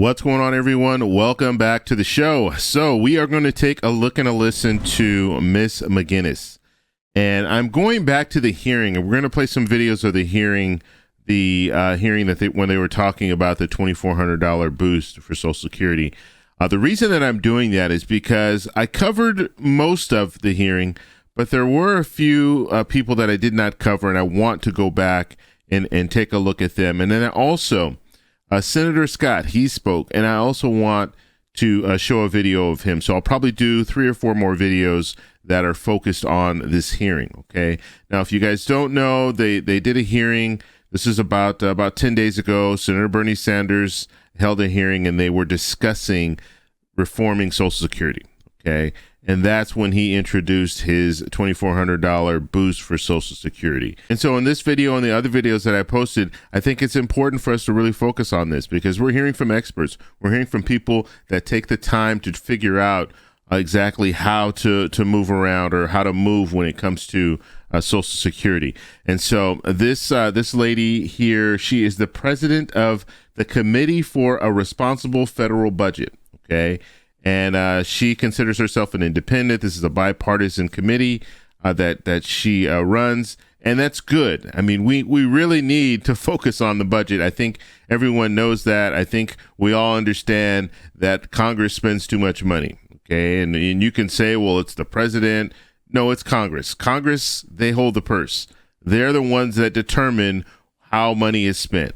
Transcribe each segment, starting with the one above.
What's going on, everyone? Welcome back to the show. So we are going to take a look and a listen to Miss McGinnis. And I'm going back to the hearing, and we're going to play some videos of the hearing, that when they were talking about the $2,400 boost for Social Security. The reason that I'm doing that is because I covered most of the hearing, but there were a few people that I did not cover, and I want to go back and take a look at them. And then also, Senator Scott, he spoke, and I also want to show a video of him. So I'll probably do 3 or 4 more videos that are focused on this hearing. Okay. Now, if you guys don't know, they did a hearing. This is about 10 days ago. Senator Bernie Sanders held a hearing, and they were discussing reforming Social Security. Okay. And that's when he introduced his $2,400 boost for Social Security. And so in this video and the other videos that I posted, I think it's important for us to really focus on this because we're hearing from experts. We're hearing from people that take the time to figure out exactly how to move around or how to move when it comes to Social Security. And so this lady here, she is the president of the Committee for a Responsible Federal Budget. Okay. And she considers herself an independent. This is a bipartisan committee that she runs, and that's good. I mean, we really need to focus on the budget. I think everyone knows that. I think we all understand that Congress spends too much money. Okay, and you can say, well, it's the president. No, it's Congress. Congress, they hold the purse. They're the ones that determine how money is spent.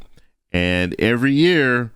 And every year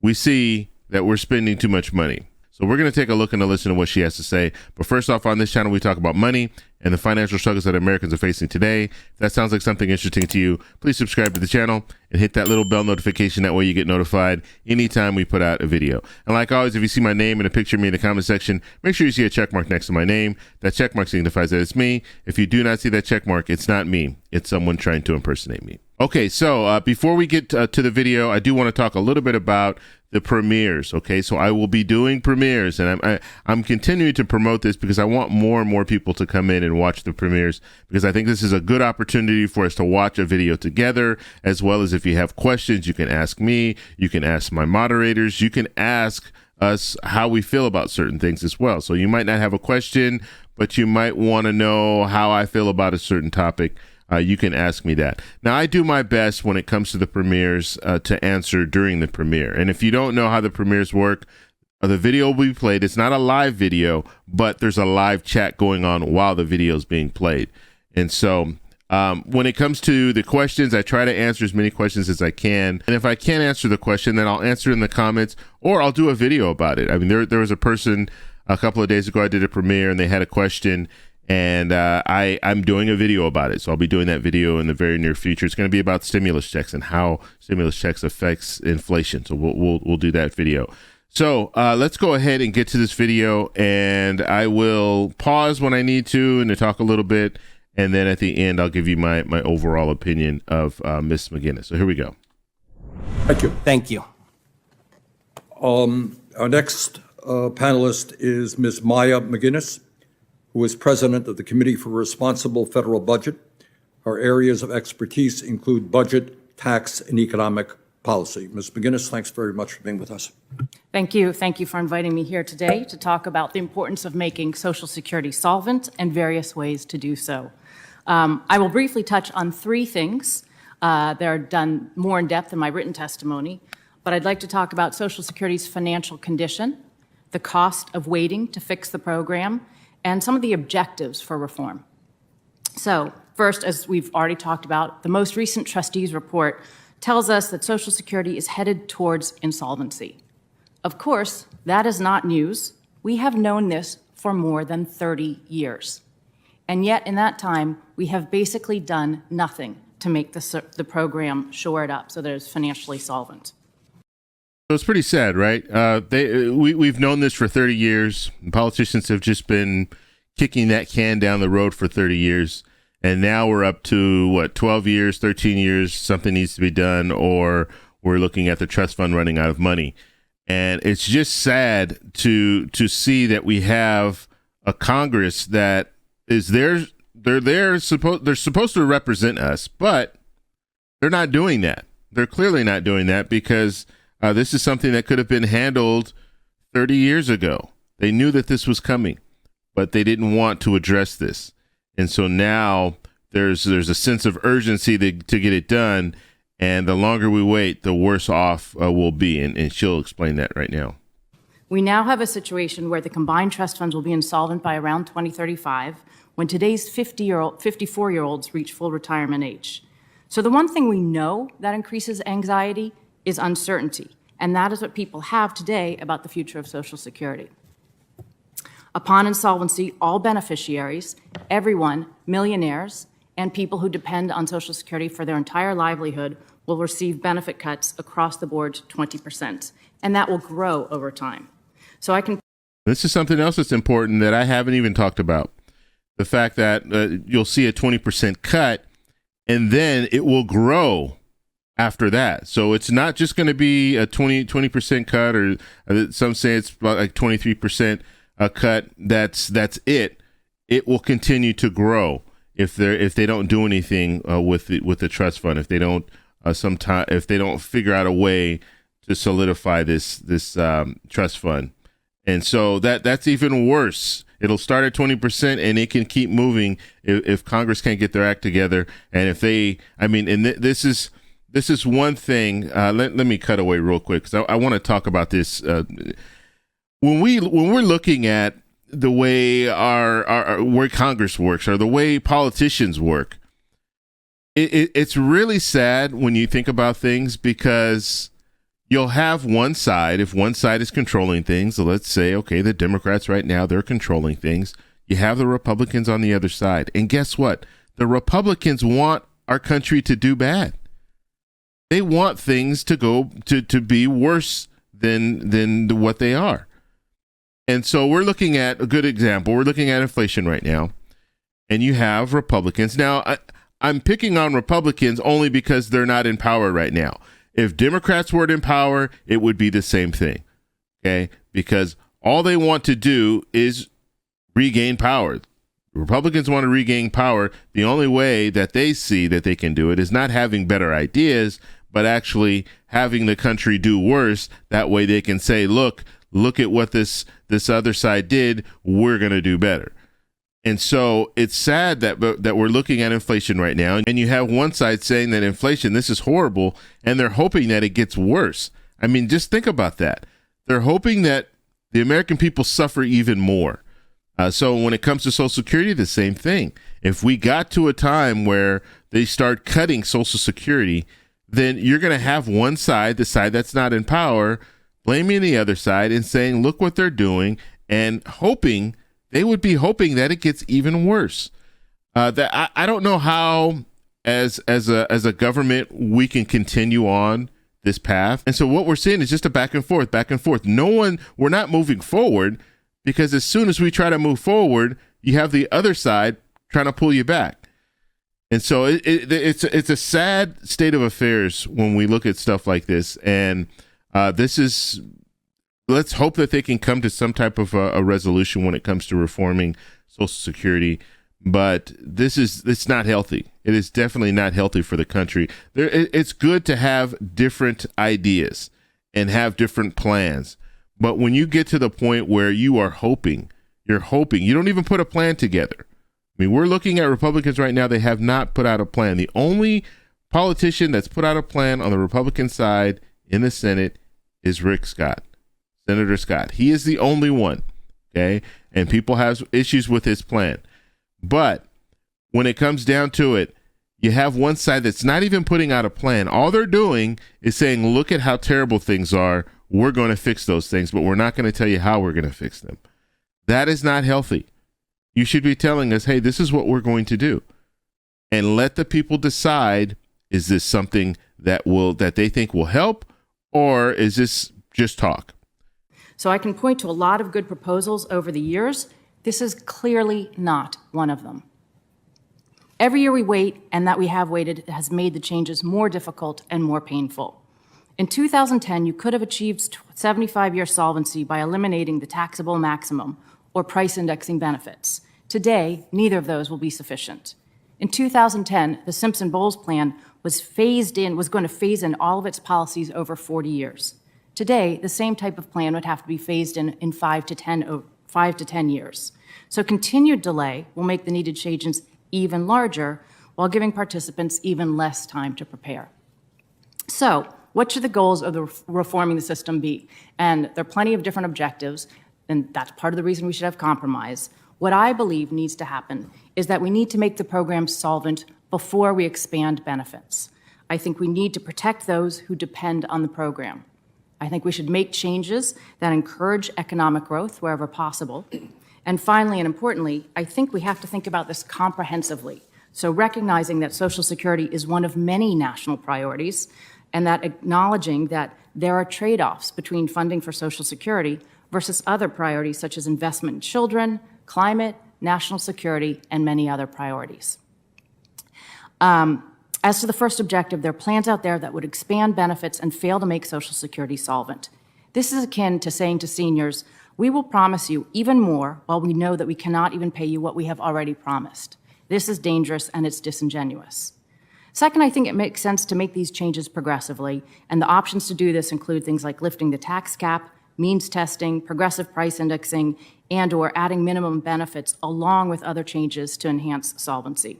we see that we're spending too much money. So we're going to take a look and a listen to what she has to say. But first off, on this channel, we talk about money and the financial struggles that Americans are facing today. If that sounds like something interesting to you, please subscribe to the channel and hit that little bell notification. That way you get notified anytime we put out a video. And like always, if you see my name and a picture of me in the comment section, make sure you see a check mark next to my name. That check mark signifies that it's me. If you do not see that check mark, it's not me. It's someone trying to impersonate me. Okay, so before we get to the video, I do want to talk a little bit about the premieres. Okay, so I will be doing premieres, and I'm continuing to promote this because I want more and more people to come in and watch the premieres, because I think this is a good opportunity for us to watch a video together, as well as if you have questions, you can ask me, you can ask my moderators, you can ask us how we feel about certain things as well. So you might not have a question, but you might want to know how I feel about a certain topic. You can ask me that. Now, I do my best when it comes to the premieres to answer during the premiere. And if you don't know how the premieres work, the video will be played. It's not a live video, but there's a live chat going on while the video is being played. And so when it comes to the questions, I try to answer as many questions as I can. And if I can't answer the question, then I'll answer in the comments, or I'll do a video about it. I mean, there was a person a couple of days ago, I did a premiere, and they had a question, and I'm doing a video about it. So I'll be doing that video in the very near future. It's going to be about stimulus checks and how stimulus checks affects inflation. So we'll do that video. So let's go ahead and get to this video, and I will pause when I need to and to talk a little bit. And then at the end, I'll give you my overall opinion of Ms. McGinnis. So here we go. Thank you. Thank you. Our next panelist is Ms. Maya McGinnis, who is president of the Committee for Responsible Federal Budget. Her areas of expertise include budget, tax, and economic policy. Ms. McGinnis, thanks very much for being with us. Thank you. Thank you for inviting me here today to talk about the importance of making Social Security solvent and various ways to do so. I will briefly touch on 3 things that are done more in depth in my written testimony, but I'd like to talk about Social Security's financial condition, the cost of waiting to fix the program, and some of the objectives for reform. So first, as we've already talked about, the most recent trustees report tells us that Social Security is headed towards insolvency. Of course, that is not news. We have known this for more than 30 years. And yet in that time, we have basically done nothing to make the program shore it up so that it's financially solvent. So it's pretty sad, right? We've known this for 30 years. Politicians have just been kicking that can down the road for 30 years. And now we're up to, what, 12 years, 13 years, something needs to be done, or we're looking at the trust fund running out of money. And it's just sad to see that we have a Congress that is there. They're supposed to represent us, but they're not doing that. They're clearly not doing that because This is something that could have been handled 30 years ago. They knew that this was coming, but they didn't want to address this. And so now there's a sense of urgency to get it done. And the longer we wait, the worse off we'll be. And she'll explain that right now. We now have a situation where the combined trust funds will be insolvent by around 2035, when today's 54-year-olds reach full retirement age. So the one thing we know that increases anxiety is uncertainty, and that is what people have today about the future of Social Security. Upon insolvency, all beneficiaries, everyone, millionaires, and people who depend on Social Security for their entire livelihood will receive benefit cuts across the board 20%, and that will grow over time. So This is something else that's important that I haven't even talked about. The fact that you'll see a 20% cut, and then it will grow after that. So it's not just going to be a 20% cut, or some say it's about like 23% cut. That's it. It will continue to grow if they don't do anything with the trust fund. If they don't if they don't figure out a way to solidify this trust fund. And so that's even worse. It'll start at 20% and it can keep moving if Congress can't get their act together. And if this is one thing. Let me cut away real quick, because I want to talk about this. When we're looking at the way our where Congress works, or the way politicians work, it's really sad when you think about things, because you'll have one side. If one side is controlling things, so let's say, okay, the Democrats right now, they're controlling things. You have the Republicans on the other side. And guess what? The Republicans want our country to do bad. They want things to go to be worse than what they are. And so we're looking at a good example. We're looking at inflation right now. And you have Republicans. Now, I'm picking on Republicans only because they're not in power right now. If Democrats were in power, it would be the same thing, okay? Because all they want to do is regain power. Republicans want to regain power. The only way that they see that they can do it is not having better ideas, but actually having the country do worse. That way they can say, look at what this other side did. We're going to do better. And so it's sad that we're looking at inflation right now, and you have one side saying that inflation, this is horrible, and they're hoping that it gets worse. I mean, just think about that. They're hoping that the American people suffer even more. So when it comes to Social Security, the same thing. If we got to a time where they start cutting Social Security, then you're going to have one side, the side that's not in power, blaming the other side and saying, look what they're doing, and they would be hoping that it gets even worse. That I don't know how, as a government, we can continue on this path. And so what we're seeing is just a back and forth. We're not moving forward, because as soon as we try to move forward, you have the other side trying to pull you back. And so it's a sad state of affairs when we look at stuff like this. And let's hope that they can come to some type of a resolution when it comes to reforming Social Security. But it's not healthy. It is definitely not healthy for the country. It's good to have different ideas and have different plans. But when you get to the point where you are hoping, you don't even put a plan together. I mean, we're looking at Republicans right now. They have not put out a plan. The only politician that's put out a plan on the Republican side in the Senate is Senator Scott. He is the only one, okay? And people have issues with his plan. But when it comes down to it, you have one side that's not even putting out a plan. All they're doing is saying, look at how terrible things are. We're going to fix those things, but we're not going to tell you how we're going to fix them. That is not healthy. You should be telling us, hey, this is what we're going to do. And let the people decide, is this something that they think will help, or is this just talk? So I can point to a lot of good proposals over the years. This is clearly not one of them. Every year we wait, and that we have waited has made the changes more difficult and more painful. In 2010, you could have achieved 75-year solvency by eliminating the taxable maximum or price indexing benefits. Today, neither of those will be sufficient. In 2010, the Simpson-Bowles plan was going to phase in all of its policies over 40 years. Today, the same type of plan would have to be phased in 5 to 10 years. So continued delay will make the needed changes even larger while giving participants even less time to prepare. So what should the goals of the reforming the system be? And there are plenty of different objectives, and that's part of the reason we should have compromise. What I believe needs to happen is that we need to make the program solvent before we expand benefits. I think we need to protect those who depend on the program. I think we should make changes that encourage economic growth wherever possible. And finally, and importantly, I think we have to think about this comprehensively. So recognizing that Social Security is one of many national priorities, and that acknowledging that there are trade-offs between funding for Social Security versus other priorities such as investment in children, climate, national security, and many other priorities. As to the first objective, there are plans out there that would expand benefits and fail to make Social Security solvent. This is akin to saying to seniors, we will promise you even more while we know that we cannot even pay you what we have already promised. This is dangerous and it's disingenuous. Second, I think it makes sense to make these changes progressively, and the options to do this include things like lifting the tax cap, means testing, progressive price indexing, and/or adding minimum benefits along with other changes to enhance solvency.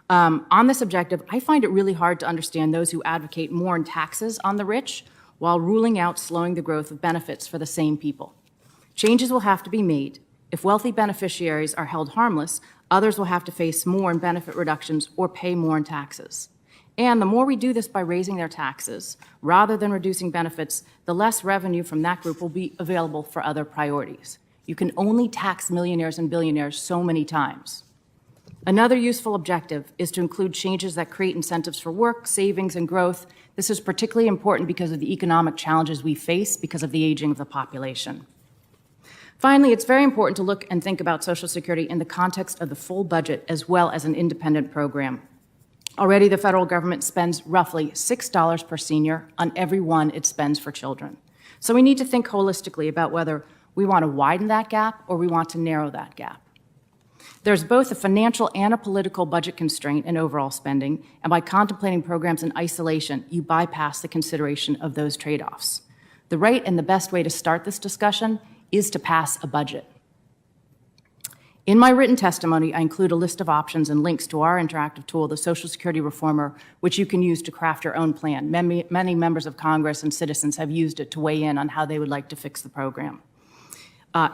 On this objective, I find it really hard to understand those who advocate more in taxes on the rich while ruling out slowing the growth of benefits for the same people. Changes will have to be made. If wealthy beneficiaries are held harmless, others will have to face more in benefit reductions or pay more in taxes. And the more we do this by raising their taxes, rather than reducing benefits, the less revenue from that group will be available for other priorities. You can only tax millionaires and billionaires so many times. Another useful objective is to include changes that create incentives for work, savings, and growth. This is particularly important because of the economic challenges we face because of the aging of the population. Finally, it's very important to look and think about Social Security in the context of the full budget as well as an independent program. Already, the federal government spends roughly $6 per senior on every one it spends for children. So we need to think holistically about whether we want to widen that gap or we want to narrow that gap. There's both a financial and a political budget constraint in overall spending, and by contemplating programs in isolation, you bypass the consideration of those trade-offs. The right and the best way to start this discussion is to pass a budget. In my written testimony, I include a list of options and links to our interactive tool, the Social Security Reformer, which you can use to craft your own plan. Many members of Congress and citizens have used it to weigh in on how they would like to fix the program.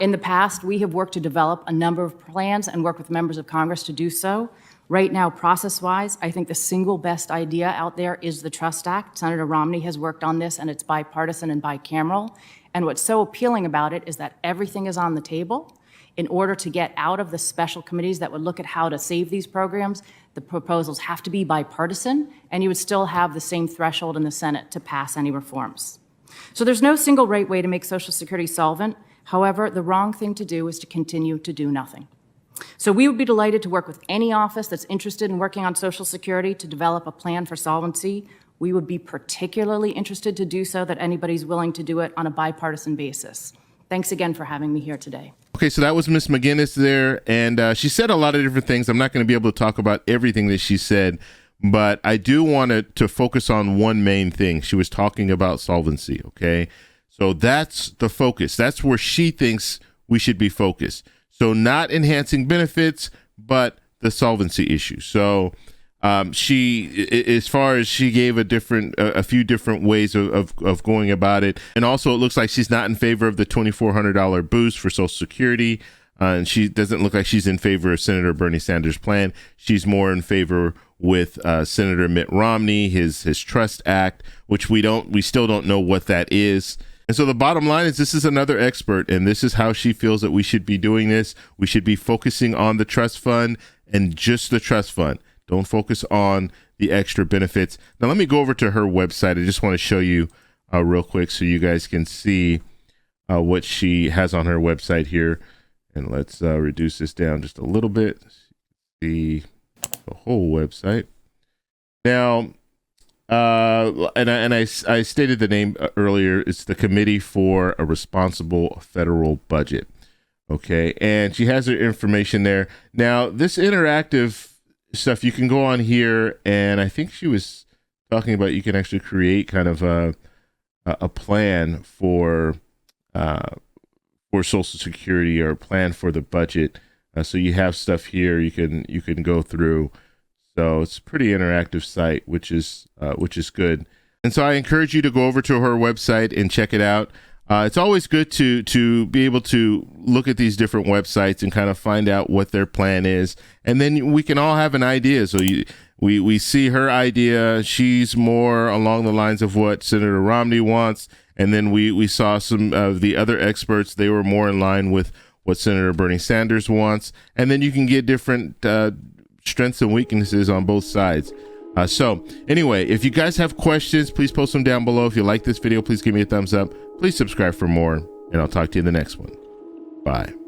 In the past, we have worked to develop a number of plans and work with members of Congress to do so. Right now, process-wise, I think the single best idea out there is the Trust Act. Senator Romney has worked on this, and it's bipartisan and bicameral. And what's so appealing about it is that everything is on the table. In order to get out of the special committees that would look at how to save these programs, the proposals have to be bipartisan, and you would still have the same threshold in the Senate to pass any reforms. So there's no single right way to make Social Security solvent. However, the wrong thing to do is to continue to do nothing. So we would be delighted to work with any office that's interested in working on Social Security to develop a plan for solvency. We would be particularly interested to do so that anybody's willing to do it on a bipartisan basis. Thanks again for having me here today. Okay, so that was Ms. McGinnis there, and she said a lot of different things. I'm not going to be able to talk about everything that she said, but I do want to focus on one main thing. She was talking about solvency, okay? So that's the focus. That's where she thinks we should be focused. So not enhancing benefits, but the solvency issue. So she, as far as she gave a few different ways of going about it. And also it looks like she's not in favor of the $2,400 boost for Social Security. And she doesn't look like she's in favor of Senator Bernie Sanders' plan. She's more in favor with Senator Mitt Romney, his Trust Act, which we still don't know what that is. And so the bottom line is this is another expert, and this is how she feels that we should be doing this. We should be focusing on the trust fund and just the trust fund. Don't focus on the extra benefits. Now, let me go over to her website. I just want to show you real quick so you guys can see what she has on her website here. And let's reduce this down just a little bit. See the whole website. Now, I stated the name earlier. It's the Committee for a Responsible Federal Budget. Okay, and she has her information there. Now, this interactive stuff, you can go on here, and I think she was talking about you can actually create kind of a plan for Social Security, or a plan for the budget. So you have stuff here you can go through. So it's a pretty interactive site, which is good. And so I encourage you to go over to her website and check it out. It's always good to be able to look at these different websites and kind of find out what their plan is, and then we can all have an idea. So we see her idea. She's more along the lines of what Senator Romney wants, and then we saw some of the other experts. They were more in line with what Senator Bernie Sanders wants, and then you can get different strengths and weaknesses on both sides. So anyway, if you guys have questions, please post them down below. If you like this video, please give me a thumbs up. Please subscribe for more, and I'll talk to you in the next one. Bye.